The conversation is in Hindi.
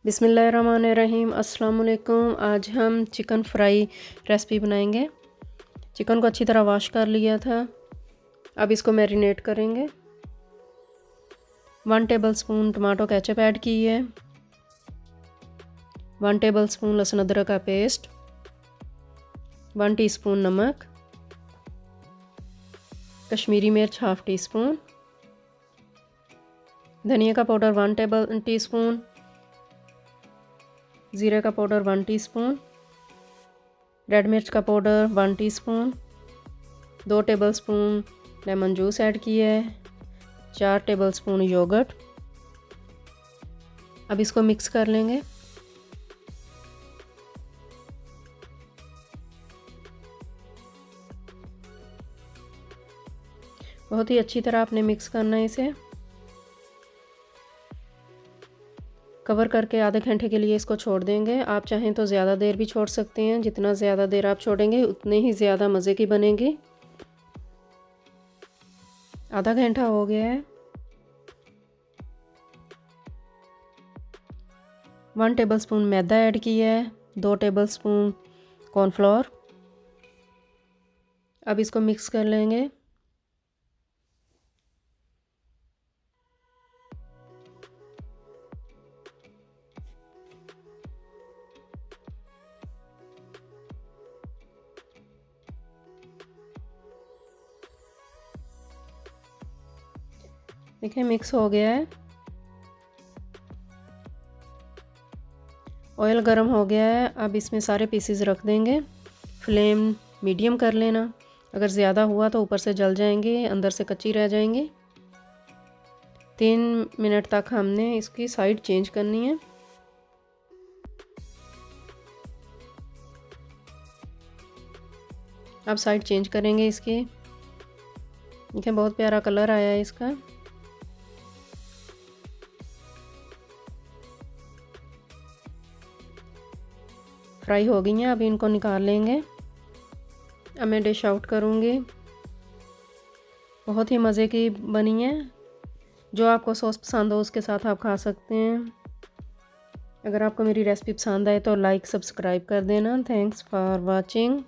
बिस्मिल्लाहिर्रहमानिर्रहीम। अस्सलाम वालेकुम। आज हम चिकन फ्राई रेसिपी बनाएंगे। चिकन को अच्छी तरह वॉश कर लिया था। अब इसको मैरिनेट करेंगे। 1 टेबलस्पून टमाटो केचप ऐड की है, 1 टेबलस्पून लहसुन अदरक का पेस्ट, 1 टीस्पून नमक, कश्मीरी मिर्च हाफ़ टी स्पून, धनिया का पाउडर 1 टीस्पून, ज़ीरे का पाउडर 1 टीस्पून, रेड मिर्च का powder 1 teaspoon, 2 tablespoon lemon juice add किया है, 4 टेबलस्पून योगर्ट। अब इसको मिक्स कर लेंगे। बहुत ही अच्छी तरह आपने मिक्स करना है इसे। कवर करके आधे घंटे के लिए इसको छोड़ देंगे। आप चाहें तो ज़्यादा देर भी छोड़ सकते हैं। जितना ज़्यादा देर आप छोड़ेंगे उतने ही ज़्यादा मज़े की बनेगी। आधा घंटा हो गया है। 1 टेबलस्पून मैदा ऐड किया है, 2 टेबलस्पून कॉर्नफ्लोर। अब इसको मिक्स कर लेंगे। देखिए मिक्स हो गया है। ऑयल गर्म हो गया है। अब इसमें सारे पीसेस रख देंगे। फ्लेम मीडियम कर लेना। अगर ज़्यादा हुआ तो ऊपर से जल जाएंगे, अंदर से कच्ची रह जाएंगी। 3 मिनट तक हमने इसकी साइड चेंज करनी है। अब साइड चेंज करेंगे इसकी। देखिए बहुत प्यारा कलर आया है इसका। फ्राई हो गई हैं। अब इनको निकाल लेंगे। अब मैं डिश आउट करूँगी। बहुत ही मज़े की बनी है। जो आपको सॉस पसंद हो उसके साथ आप खा सकते हैं। अगर आपको मेरी रेसिपी पसंद आए तो लाइक सब्सक्राइब कर देना। Thanks for watching.